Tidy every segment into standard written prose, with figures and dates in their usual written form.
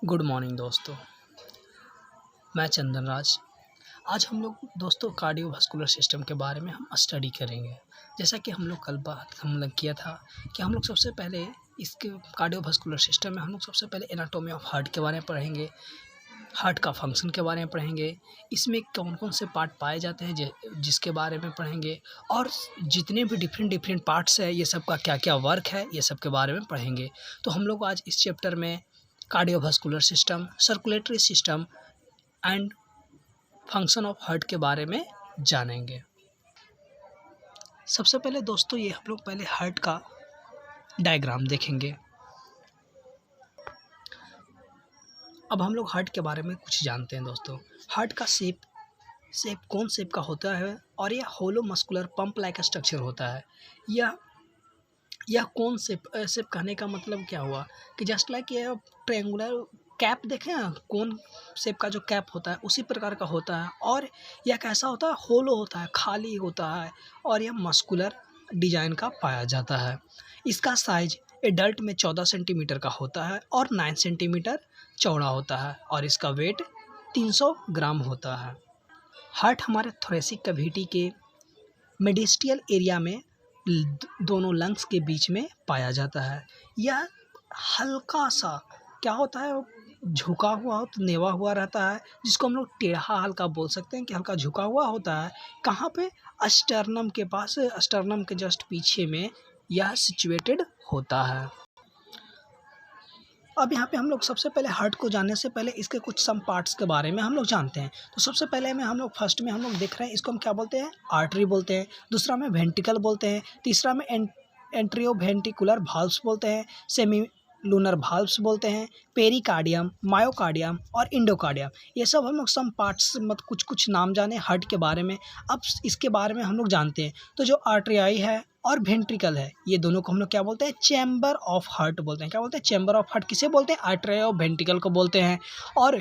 Good morning दोस्तों। मैं चंदन राज। आज हम लोग दोस्तों कार्डियोवास्कुलर सिस्टम के बारे में हम स्टडी करेंगे। जैसा कि हम लोग कल बात हम लोग किया था कि हम लोग सबसे पहले इसके कार्डियोवास्कुलर सिस्टम में हम लोग सबसे पहले एनाटॉमी ऑफ हार्ट के बारे में पढ़ेंगे, हार्ट का फंक्शन के बारे में पढ़ेंगे, इसमें कौन कौन से पार्ट पाए जाते हैं जिसके बारे में पढ़ेंगे, और जितने भी डिफरेंट पार्ट्स है ये सब का क्या क्या वर्क है ये सब के बारे में पढ़ेंगे। तो हम लोग आज इस चैप्टर में cardiovascular system, circulatory system and function of heart के बारे में जानेंगे। सबसे पहले दोस्तों ये हम लोग पहले हार्ट का डायग्राम देखेंगे। अब हम लोग हार्ट के बारे में कुछ जानते हैं दोस्तों। हार्ट का शेप कौन शेप का होता है, और यह होलो मस्कुलर पंप लाइक स्ट्रक्चर होता है। यह कौन शेप कहने का मतलब क्या हुआ कि जस्ट लाइक ये ट्रायंगुलर कैप देखें, कौन शेप का जो कैप होता है उसी प्रकार का होता है, और यह कैसा होता है, होलो होता है, खाली होता है, और यह मस्कुलर डिजाइन का पाया जाता है। इसका साइज एडल्ट में 14 सेंटीमीटर का होता है और 9 सेंटीमीटर चौड़ा होता है, और इसका वेट 300 ग्राम होता है। हार्ट हमारे थोरेसिक कैविटी के मेडिस्टियल एरिया में दोनों लंग्स के बीच में पाया जाता है। यह हल्का सा क्या होता है, झुका हुआ हो तो नेवा हुआ रहता है, जिसको हम लोग टेढ़ा हल्का बोल सकते हैं कि हल्का झुका हुआ होता है। कहाँ पे, अस्टर्नम के पास, अस्टर्नम के जस्ट पीछे में यह सिचुएटेड होता है। अब यहाँ पे हम लोग सबसे पहले हार्ट को जानने से पहले इसके कुछ सम पार्ट्स के बारे में हम लोग जानते हैं। तो सबसे पहले में हम लोग फर्स्ट में हम लोग देख रहे हैं, इसको हम क्या बोलते हैं, आर्टरी बोलते हैं। दूसरा में वेंट्रिकल बोलते हैं। तीसरा में एंट्रियोवेंट्रिकुलर वाल्व्स बोलते हैं। सेमी लूनर वाल्व्स बोलते हैं। पेरिकार्डियम, मायोकार्डियम और इंडोकार्डियम, ये सब हम लोग सम पार्ट्स कुछ कुछ नाम जाने हार्ट के बारे में। अब इसके बारे में हम लोग जानते हैं। तो जो आर्टरियाई है और वेंट्रिकल है, ये दोनों को हम लोग क्या बोलते हैं, चैम्बर ऑफ हार्ट बोलते हैं। क्या बोलते हैं, चैम्बर ऑफ हार्ट। किसे बोलते हैं, आर्टरिया और वेंट्रिकल को बोलते हैं। और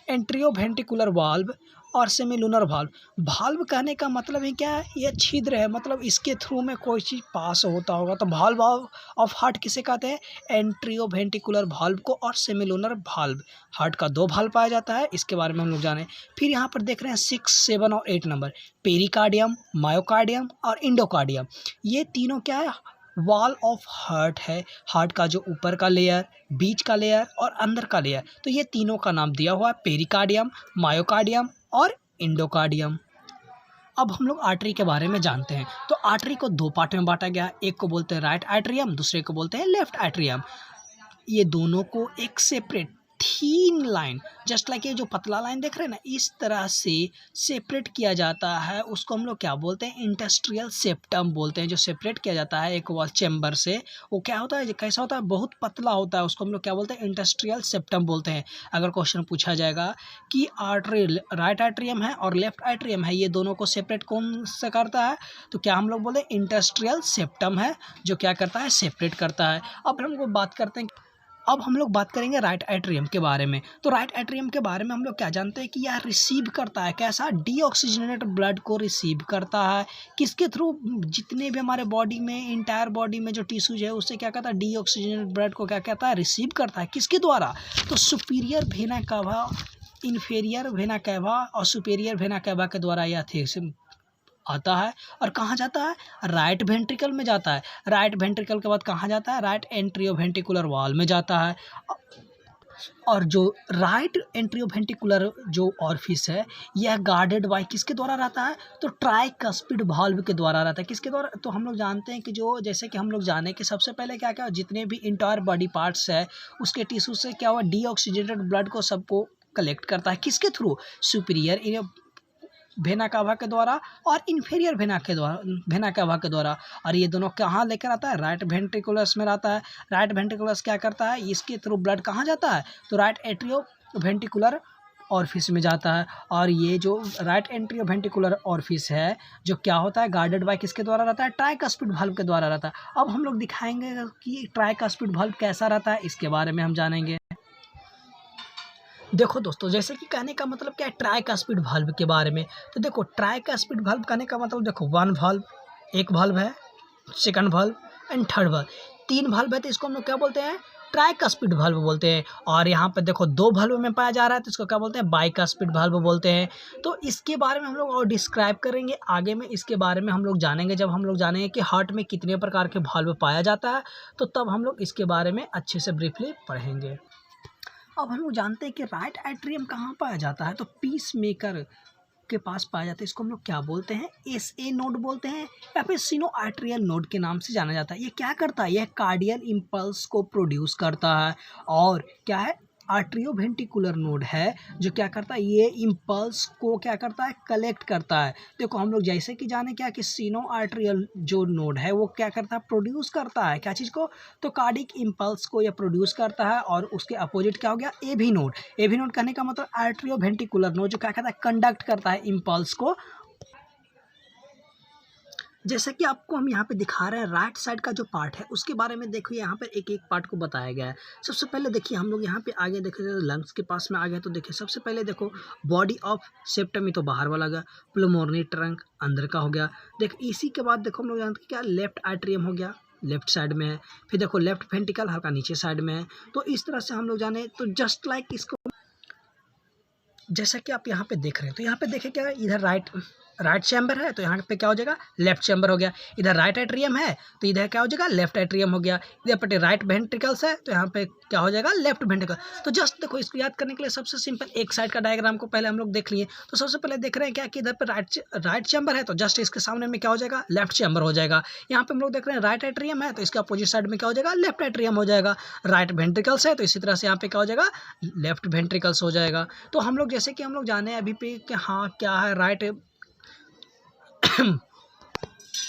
एंट्रियोवेंट्रिकुलर वाल्व और सेमीलूनर वाल्व कहने का मतलब है क्या है, ये छिद्र है, मतलब इसके थ्रू में कोई चीज़ पास होता होगा। तो वाल्व ऑफ हार्ट किसे कहते हैं, एंट्रियोवेंट्रिकुलर वाल्व को, और सेमीलूनर वाल्व। हार्ट का 2 वाल्व पाया जाता है, इसके बारे में हम लोग जाने। फिर यहाँ पर देख रहे हैं 6, 7 और 8 नंबर, पेरिकार्डियम, मायोकार्डियम और इंडोकार्डियम। ये तीनों क्या है, वॉल ऑफ हार्ट है। हार्ट का जो ऊपर का लेयर, बीच का लेयर और अंदर का लेयर, तो ये तीनों का नाम दिया हुआ है, पेरिकार्डियम, मायोकार्डियम और इंडोकार्डियम। अब हम लोग आर्टरी के बारे में जानते हैं। तो आर्टरी को 2 पार्ट में बांटा गया है। एक को बोलते हैं राइट एट्रियम, दूसरे को बोलते हैं लेफ्ट एट्रियम। ये दोनों को एक सेपरेट थीन लाइन, जस्ट लाइक ये जो पतला लाइन देख रहे हैं ना, इस तरह से सेपरेट किया जाता है। उसको हम लोग क्या बोलते हैं, इंडस्ट्रियल सेप्टम बोलते हैं। जो सेपरेट किया जाता है एक वॉल चैम्बर से, वो क्या होता है, कैसा होता है, बहुत पतला होता है। उसको हम लोग क्या बोलते हैं, इंडस्ट्रियल सेप्टम बोलते हैं। अगर क्वेश्चन पूछा जाएगा कि आर्टरी राइट एट्रियम है और लेफ्ट एट्रियम है, ये दोनों को सेपरेट कौन सा करता है, तो क्या हम लोग बोलते हैं, इंडस्ट्रियल सेप्टम है जो क्या करता है, सेपरेट करता है। अब हम लोग बात करते हैं, अब हम लोग बात करेंगे राइट एट्रियम के बारे में। तो राइट एट्रियम के बारे में हम लोग क्या जानते हैं कि यह रिसीव करता है, कैसा, डीऑक्सीजनेटेड ब्लड को रिसीव करता है। किसके थ्रू, जितने भी हमारे बॉडी में, इंटायर बॉडी में जो टिश्यूज है, उससे क्या करता है, डीऑक्सीजनेटेड ब्लड को क्या कहता है, रिसीव करता है। किसके द्वारा, तो superior vena cava, inferior vena cava और सुपीरियर वेना कैवा के द्वारा यह आता है। और कहाँ जाता है, राइट वेंट्रिकल में जाता है। राइट वेंट्रिकल के बाद कहाँ जाता है, राइट एंट्रियोवेंट्रिकुलर वाल में जाता है। और जो राइट एंट्रियोवेंट्रिकुलर जो ऑरिफिस है, यह गार्डेड बाय किसके द्वारा रहता है, तो ट्राइकस्पिड वाल्व के द्वारा रहता है। किसके द्वारा, तो हम लोग जानते हैं कि जो, जैसे कि हम लोग जाने कि सबसे पहले क्या क्या जितने भी इंटायर बॉडी पार्ट्स है उसके टिश्यू से क्या हुआ, डीऑक्सीजनेटेड ब्लड को सबको कलेक्ट करता है। किसके थ्रू, सुपीरियर वेना कावा के द्वारा और इन्फीरियर वेना कावा के द्वारा। और ये दोनों कहाँ लेकर आता है, राइट वेंट्रिकुलस में रहता है। राइट वेंट्रिकुलस क्या करता है, इसके थ्रू ब्लड कहाँ जाता है, तो राइट एट्रियोवेंट्रिकुलर ऑरिफिस में जाता है। और ये जो राइट एंट्रियोवेंट्रिकुलर ऑरिफिस है, जो क्या होता है, गार्डेड बाय किसके द्वारा रहता है, ट्राइकस्पिड वाल्व के द्वारा रहता है। अब हम लोग दिखाएंगे कि ट्राइकस्पिड वाल्व कैसा रहता है, इसके बारे में हम जानेंगे। देखो दोस्तों, जैसे कि कहने का मतलब क्या है, ट्राइकस्पिड वाल्व के बारे में। तो देखो, ट्राइकस्पिड वाल्व कहने का मतलब देखो, 1 वाल्व, एक वाल्व है, second valve and third valve, 3 valve है, तो इसको हम लोग क्या बोलते हैं, ट्राइकस्पिड वाल्व बोलते हैं। और यहाँ पे देखो 2 वाल्व में पाया जा रहा है तो इसको क्या बोलते हैं, बाइकस्पिड वाल्व बोलते हैं। तो इसके बारे में हम लोग और डिस्क्राइब करेंगे आगे में, इसके बारे में हम लोग जानेंगे जब हम लोग जानेंगे कि हार्ट में कितने प्रकार के वाल्व पाया जाता है, तो तब हम लोग इसके बारे में अच्छे से ब्रीफली पढ़ेंगे। अब हम लोग जानते हैं कि राइट एट्रियम कहाँ पाया जाता है, तो पीस मेकर के पास पाया जाता है। इसको हम लोग क्या बोलते हैं, SA नोड बोलते हैं या फिर सिनोआर्ट्रियल नोड के नाम से जाना जाता है। ये क्या करता है, यह कार्डियल इम्पल्स को प्रोड्यूस करता है और क्या है, आर्ट्रियोवेंट्रिकुलर नोड है जो क्या करता है, ये इम्पल्स को क्या करता है, कलेक्ट करता है। देखो हम लोग जैसे कि जाने क्या कि सिनोआर्ट्रियल जो नोड है वो क्या करता है, प्रोड्यूस करता है क्या चीज़ को, तो कार्डिक इम्पल्स को ये प्रोड्यूस करता है। और उसके अपोजिट क्या हो गया, AV नोड। AV नोड कहने का मतलब आर्ट्रियोवेंट्रिकुलर नोड जो क्या करता है, कंडक्ट करता है इम्पल्स को। जैसे कि आपको हम यहाँ पे दिखा रहे हैं राइट साइड का जो पार्ट है उसके बारे में देखिए, यहाँ पर एक एक पार्ट को बताया गया है। सबसे पहले देखिए हम लोग यहाँ पे आगे देखें, लंग्स के पास में आ गए तो देखिए सबसे पहले देखो बॉडी ऑफ सेप्टम, तो बाहर वाला गया, प्लमोनरी ट्रंक अंदर का हो गया। देखो इसी के बाद देखो हम लोग जानते हैं क्या, लेफ्ट एट्रियम हो गया, लेफ्ट साइड में है। फिर देखो लेफ्ट वेंट्रिकल हल्का नीचे साइड में है। तो इस तरह से हम लोग जाने तो जस्ट लाइक इसको जैसा कि आप यहाँ पे देख रहे हैं, तो यहाँ पे देखें क्या, इधर राइट चैम्बर है तो यहाँ पे क्या हो जाएगा, लेफ्ट चैम्बर हो गया। इधर राइट एट्रियम है तो इधर क्या हो जाएगा, लेफ्ट एट्रियम हो गया। इधर पे राइट वेंट्रिकल्स है तो यहाँ पे क्या हो जाएगा, लेफ्ट वेंट्रिकल। तो जस्ट देखो इसको याद करने के लिए सबसे सिंपल एक साइड का डायग्राम को पहले हम लोग देख लिए। तो सबसे पहले देख रहे हैं क्या कि इधर पे राइट चैम्बर है तो जस्ट इसके सामने में क्या हो जाएगा, लेफ्ट चैम्बर हो जाएगा। यहाँ पे हम लोग देख रहे हैं राइट एट्रियम है तो इसके अपोजिट साइड में क्या हो जाएगा, लेफ्ट एट्रियम हो जाएगा। राइट वेंट्रिकल्स है तो इसी तरह से यहाँ पे क्या हो जाएगा, लेफ्ट वेंट्रिकल्स हो जाएगा। तो हम लोग जैसे कि हम लोग जाने अभी पे कि हाँ क्या है राइट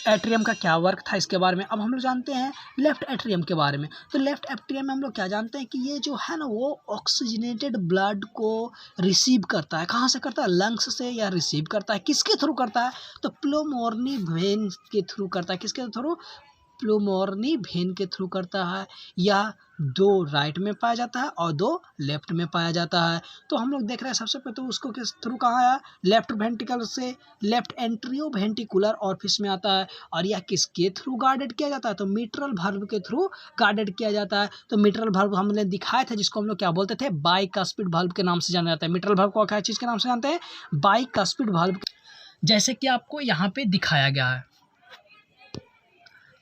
एट्रियम का क्या वर्क था इसके बारे में। अब हम लोग जानते हैं लेफ्ट एट्रियम के बारे में। तो लेफ्ट एट्रियम में हम लोग क्या जानते हैं कि ये जो है ना वो ऑक्सीजनेटेड ब्लड को रिसीव करता है। कहाँ से करता है, लंग्स से, या रिसीव करता है किसके थ्रू करता है, तो प्लमोनरी वेन के थ्रू करता है। किसके थ्रू, प्लमोनरी वेन के थ्रू करता है। या 2 राइट में पाया जाता है और 2 लेफ्ट में पाया जाता है। तो हम लोग देख रहे हैं सबसे पहले तो उसको किस थ्रू कहाँ आया, लेफ्ट वेंट्रिकल से लेफ्ट एंट्रियोवेंट्रिकुलर ऑरिफिस में आता है। और यह किसके थ्रू गार्डेड किया जाता है, तो मिट्रल वाल्व के थ्रू गार्डेड किया जाता है। तो मिट्रल वाल्व हमने दिखाया था जिसको हम लोग क्या बोलते थे, बाइकस्पिड वाल्व के नाम से जाना जाता है। मिट्रल वाल्व को क्या चीज़ के नाम से जानते हैं, बाइकस्पिड वाल्व, जैसे कि आपको यहाँ पे दिखाया गया है।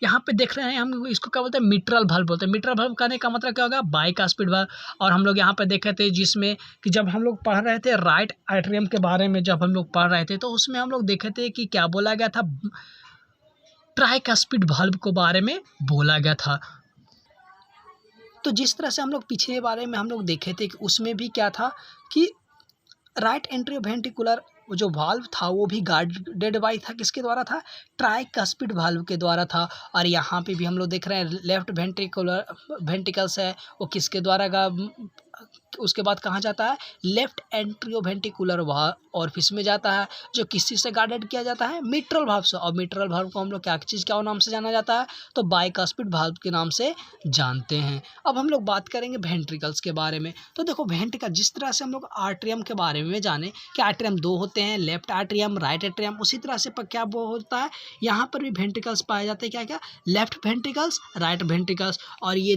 यहाँ पे देख रहे हैं हम इसको क्या बोलते हैं, मिट्रल वाल्व बोलते हैं। मिट्रल वाल्व कहने का मतलब क्या होगा, बाइकस्पिड वाल्व। और हम लोग यहाँ पे देखे थे जिसमें कि जब हम लोग पढ़ रहे थे राइट एट्रियम के बारे में, जब हम लोग पढ़ रहे थे तो उसमें हम लोग देखे थे कि क्या बोला गया था, ट्राइकस्पिड वाल्व के बारे में बोला गया था। तो जिस तरह से हम लोग पिछले बारे में हम लोग देखे थे कि उसमें भी क्या था कि राइट एंट्रियोवेंट्रिकुलर जो वाल्व था वो भी गार्डेड बाय था, किसके द्वारा था, ट्राइकस्पिड वाल्व के द्वारा था। और यहाँ पे भी हम लोग देख रहे हैं लेफ्ट वेंट्रिकल्स है वो किसके द्वारा उसके बाद कहाँ जाता है, लेफ्ट एंट्रियोवेंट्रिकुलर ऑरिफिस में जाता है, जो किस चीज़ से गार्डेड किया जाता है, मिट्रल वाल्व से। और मिट्रल वाल्व को हम लोग क्या नाम से जाना जाता है, तो बाइकस्पिड वाल्व के नाम से जानते हैं। अब हम लोग बात करेंगे वेंट्रिकल्स के बारे में। तो देखो वेंट्रिकल जिस तरह से हम लोग आर्ट्रियम के बारे में जाने कि आर्ट्रियम 2 होते हैं, लेफ्ट आर्ट्रियम, राइट एट्रियम, उसी तरह से क्या वो होता है, यहाँ पर भी वेंट्रिकल्स पाए जाते हैं। क्या क्या, लेफ्ट वेंट्रिकल्स, राइट वेंट्रिकल्स। और ये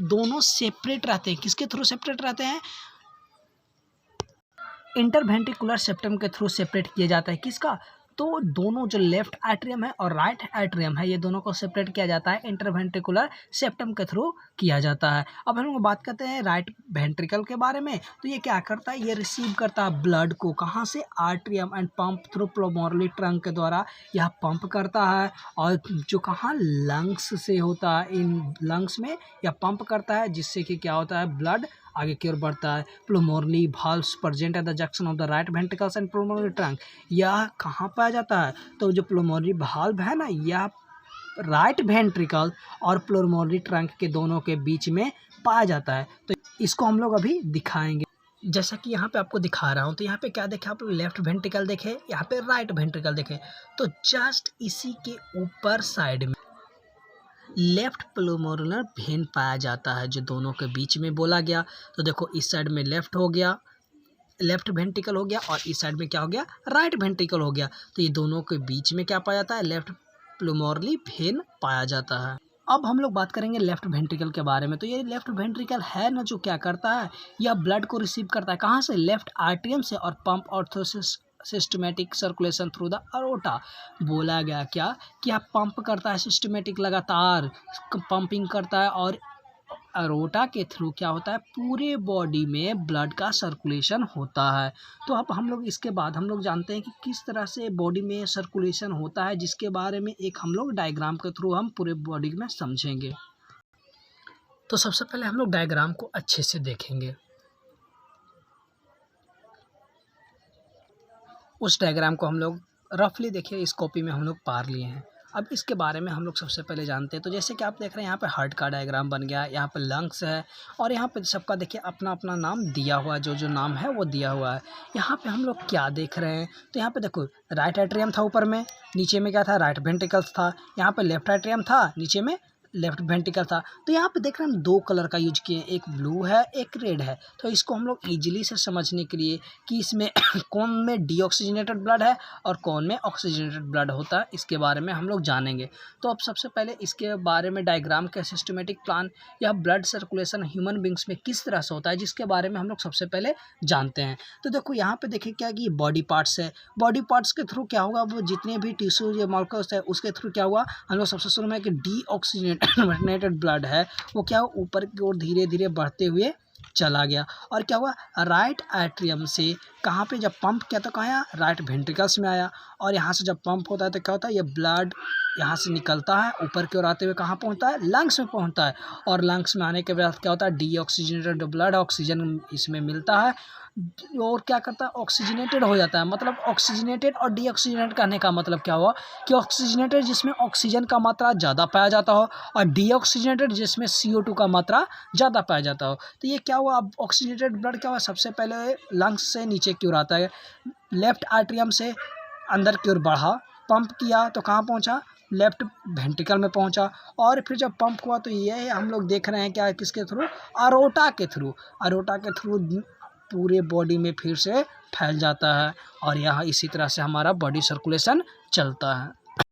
दोनों सेपरेट रहते हैं, किसके थ्रू सेपरेट रहते हैं, इंटरवेंट्रिकुलर सेप्टम के थ्रू सेपरेट किया जाता है। किसका, तो दोनों जो लेफ्ट एट्रियम है और राइट एट्रियम है ये दोनों को सेपरेट किया जाता है, इंटरवेंट्रिकुलर सेप्टम के थ्रू किया जाता है। अब हम लोग बात करते हैं राइट वेंट्रिकल के बारे में। तो ये क्या करता है, ये रिसीव करता है ब्लड को, कहाँ से, atrium, and pump through pulmonary trunk के द्वारा यह पंप करता है। और जो कहाँ, लंग्स से होता है, इन लंग्स में यह पंप करता है, जिससे कि क्या होता है, ब्लड आगे की ओर बढ़ता है। Pulmonary valves present at the junction of the right ventricles and pulmonary trunk, यह कहाँ पाया जाता है, तो जो प्लमोनरी वाल्व है ना, यह राइट वेंट्रिकल और प्लमोनरी ट्रंक के दोनों के बीच में पाया जाता है। तो इसको हम लोग अभी दिखाएंगे। जैसा कि यहाँ पे आपको दिखा रहा हूँ, तो यहाँ पे क्या देखे आप लोग, लेफ्ट वेंट्रिकल देखे, यहाँ पे राइट वेंट्रिकल देखे। तो जस्ट इसी के ऊपर साइड में लेफ्ट प्लमोनर वेन पाया जाता है, जो दोनों के बीच में बोला गया। तो देखो इस साइड में लेफ्ट हो गया, लेफ्ट वेंट्रिकल हो गया, और इस साइड में क्या हो गया, राइट वेंट्रिकल हो गया। तो ये दोनों के बीच में क्या पाया जाता है, लेफ्ट प्लमोनरी वेन पाया जाता है। अब हम लोग बात करेंगे लेफ्ट वेंट्रिकल के बारे में। तो ये लेफ्ट वेंट्रिकल है ना, जो क्या करता है, यह ब्लड को रिसीव करता है कहाँ से, लेफ्ट आर्टरियम से, और पंप और systematic circulation through the aorta. बोला गया क्या कि आप पंप करता है सिस्टमेटिक, लगातार पंपिंग करता है, और अरोटा के थ्रू क्या होता है, पूरे बॉडी में ब्लड का सर्कुलेशन होता है। तो अब हम लोग इसके बाद हम लोग जानते हैं कि किस तरह से बॉडी में सर्कुलेशन होता है, जिसके बारे में एक हम लोग डायग्राम के थ्रू हम पूरे बॉडी में समझेंगे। तो सबसे पहले हम लोग डायग्राम को अच्छे से देखेंगे। उस डायग्राम को हम लोग रफली देखिए, इस कॉपी में हम लोग पार लिए हैं। अब इसके बारे में हम लोग सबसे पहले जानते हैं। तो जैसे कि आप देख रहे हैं, यहाँ पे हार्ट का डायग्राम बन गया, यहाँ पे लंग्स है, और यहाँ पे सबका देखिए अपना अपना नाम दिया हुआ है, जो जो नाम है वो दिया हुआ है। यहाँ पे हम लोग क्या देख रहे हैं, तो यहाँ पे देखो राइट एट्रियम था ऊपर में, नीचे में क्या था, राइट वेंट्रिकल्स था। यहाँ पे लेफ्ट एट्रियम था, नीचे में लेफ्ट वेंट्रिकल था। तो यहाँ पे देख रहे हैं हम 2 कलर का यूज किए, एक ब्लू है एक रेड है। तो इसको हम लोग ईजिली से समझने के लिए कि इसमें कौन में डीऑक्सीजनेटेड ब्लड है और कौन में ऑक्सीजनेटेड ब्लड होता है, इसके बारे में हम लोग जानेंगे। तो अब सबसे पहले इसके बारे में डायग्राम का सिस्टमेटिक प्लान या ब्लड सर्कुलेशन ह्यूमन बींग्स में किस तरह से होता है, जिसके बारे में हम लोग सबसे पहले जानते हैं। तो देखो यहाँ पे देखिए क्या कि बॉडी पार्ट्स है, बॉडी पार्ट्स के थ्रू क्या होगा, वो जितने भी टिश्यू या मॉलिक्यूल्स है उसके थ्रू क्या हुआ, हम लोग सबसे शुरू में कि डीऑक्सीजनेटेड ब्लड है वो क्या हुआ, ऊपर की ओर धीरे धीरे बढ़ते हुए चला गया। और क्या हुआ, राइट एट्रियम से कहाँ पे जब पंप किया तो कहाँ आया, राइट वेंट्रिकल्स में आया। और यहाँ से जब पंप होता है तो क्या होता है, ये ब्लड यहाँ से निकलता है, ऊपर की ओर आते हुए कहाँ पहुँचता है, लंग्स में पहुँचता है। और लंग्स में आने के बाद क्या होता है, डीऑक्सीजनेटेड ब्लड, ऑक्सीजन इसमें मिलता है और क्या करता है, ऑक्सीजनेटेड हो जाता है। मतलब ऑक्सीजनेटेड और डीऑक्सीजनेटेड कहने का मतलब क्या हुआ कि ऑक्सीजनेटेड जिसमें ऑक्सीजन का मात्रा ज़्यादा पाया जाता हो, और डीऑक्सीजनेटेड जिसमें CO2 का मात्रा ज़्यादा पाया जाता हो। तो ये क्या हुआ, अब ऑक्सीजनेटेड ब्लड क्या हुआ, सबसे पहले लंग्स से नीचे की ओर आता है, लेफ्ट आर्टरियम से अंदर की ओर बढ़ा, पंप किया तो कहाँ पहुँचा, लेफ्ट वेंट्रिकल में पहुंचा। और फिर जब पंप हुआ तो ये हम लोग देख रहे हैं क्या, किसके थ्रू, अरोटा के थ्रू। अरोटा के थ्रू पूरे बॉडी में फिर से फैल जाता है, और यहाँ इसी तरह से हमारा बॉडी सर्कुलेशन चलता है।